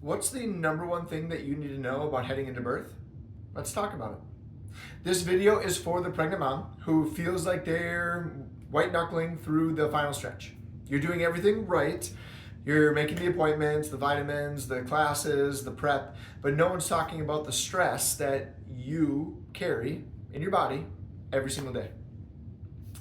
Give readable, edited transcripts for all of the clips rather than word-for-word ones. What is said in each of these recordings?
What's the number one thing that you need to know about heading into birth? Let's talk about it. This video is for the pregnant mom who feels like they're white knuckling through the final stretch. You're doing everything right. You're making the appointments, the vitamins, the classes, the prep, but no one's talking about the stress that you carry in your body every single day.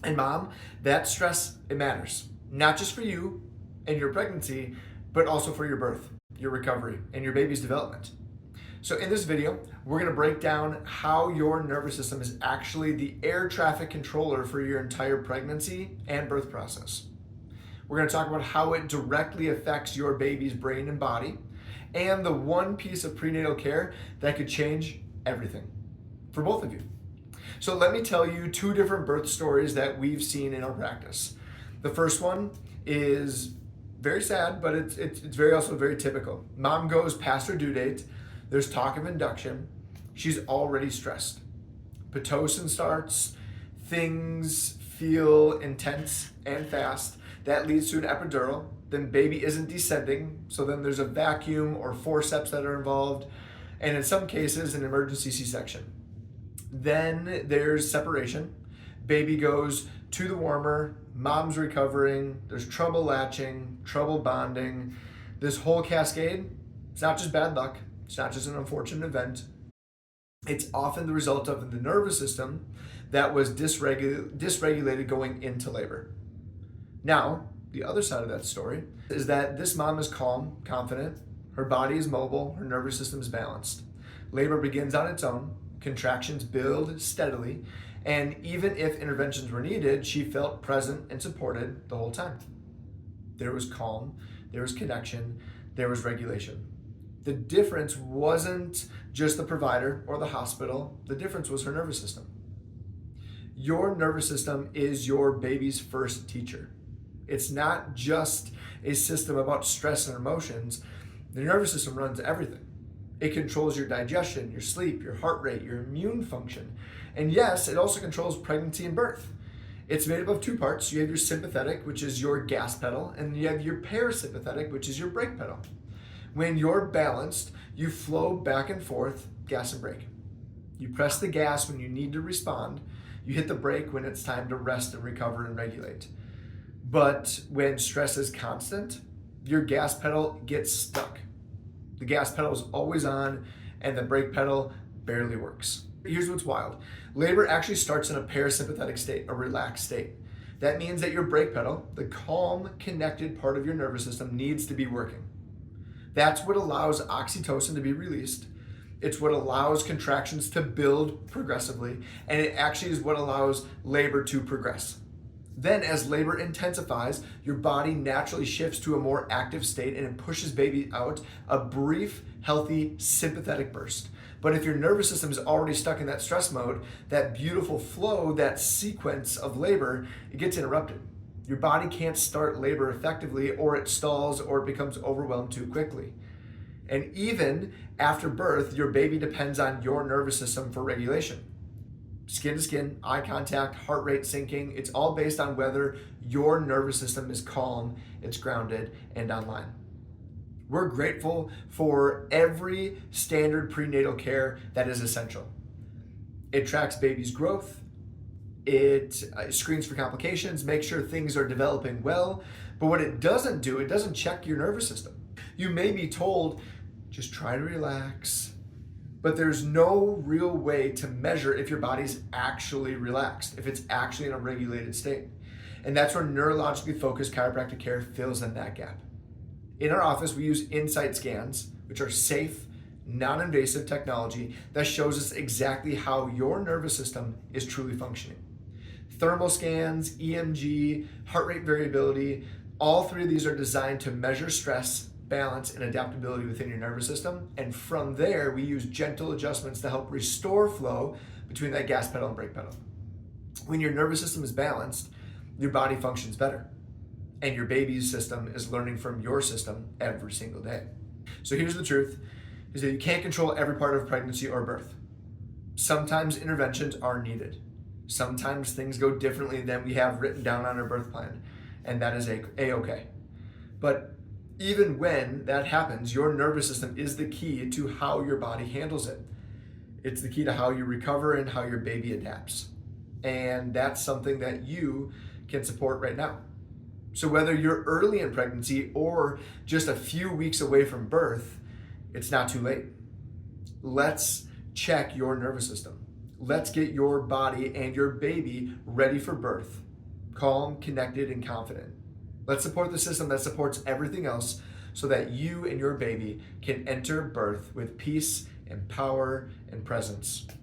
And mom, that stress, it matters. Not just for you and your pregnancy, but also for your birth, your recovery, and your baby's development. So in this video, we're gonna break down how your nervous system is actually the air traffic controller for your entire pregnancy and birth process. We're gonna talk about how it directly affects your baby's brain and body, and the one piece of prenatal care that could change everything for both of you. So let me tell you two different birth stories that we've seen in our practice. The first one is very sad, but it's very also very typical. Mom goes past her due date. There's talk of induction. She's already stressed. Pitocin starts. Things feel intense and fast. That leads to an epidural. Then baby isn't descending, so then there's a vacuum or forceps that are involved, and in some cases, an emergency C-section. Then there's separation. Baby goes to the warmer, mom's recovering, there's trouble latching, trouble bonding. This whole cascade, it's not just bad luck, it's not just an unfortunate event. It's often the result of the nervous system that was dysregulated going into labor. Now, the other side of that story is that this mom is calm, confident, her body is mobile, her nervous system is balanced. Labor begins on its own, contractions build steadily, and even if interventions were needed, she felt present and supported the whole time. There was calm, there was connection, there was regulation. The difference wasn't just the provider or the hospital, the difference was her nervous system. Your nervous system is your baby's first teacher. It's not just a system about stress and emotions. The nervous system runs everything. It controls your digestion, your sleep, your heart rate, your immune function. And yes, it also controls pregnancy and birth. It's made up of two parts. You have your sympathetic, which is your gas pedal, and you have your parasympathetic, which is your brake pedal. When you're balanced, you flow back and forth, gas and brake. You press the gas when you need to respond. You hit the brake when it's time to rest and recover and regulate. But when stress is constant, your gas pedal gets stuck. The gas pedal is always on and the brake pedal barely works. Here's what's wild. Labor actually starts in a parasympathetic state, a relaxed state. That means that your brake pedal, the calm, connected part of your nervous system, needs to be working. That's what allows oxytocin to be released. It's what allows contractions to build progressively, and it actually is what allows labor to progress. Then as labor intensifies, your body naturally shifts to a more active state and it pushes baby out a brief, healthy, sympathetic burst. But if your nervous system is already stuck in that stress mode, that beautiful flow, that sequence of labor, it gets interrupted. Your body can't start labor effectively, or it stalls, or it becomes overwhelmed too quickly. And even after birth, your baby depends on your nervous system for regulation. Skin to skin, eye contact, heart rate syncing, it's all based on whether your nervous system is calm, it's grounded, and online. We're grateful for every standard prenatal care that is essential. It tracks baby's growth, it screens for complications, makes sure things are developing well, but what it doesn't do, it doesn't check your nervous system. You may be told, just try to relax, but there's no real way to measure if your body's actually relaxed, if it's actually in a regulated state. And that's where neurologically focused chiropractic care fills in that gap. In our office, we use Insight scans, which are safe, non-invasive technology that shows us exactly how your nervous system is truly functioning. Thermal scans, EMG, heart rate variability, all three of these are designed to measure stress, balance, and adaptability within your nervous system. And from there, we use gentle adjustments to help restore flow between that gas pedal and brake pedal. When your nervous system is balanced, your body functions better. And your baby's system is learning from your system every single day. So here's the truth, is that you can't control every part of pregnancy or birth. Sometimes interventions are needed. Sometimes things go differently than we have written down on our birth plan, and that is A-okay. But Even when that happens, your nervous system is the key to how your body handles it. It's the key to how you recover and how your baby adapts. And that's something that you can support right now. So whether you're early in pregnancy or just a few weeks away from birth, it's not too late. Let's check your nervous system. Let's get your body and your baby ready for birth, calm, connected, and confident. Let's support the system that supports everything else so that you and your baby can enter birth with peace and power and presence.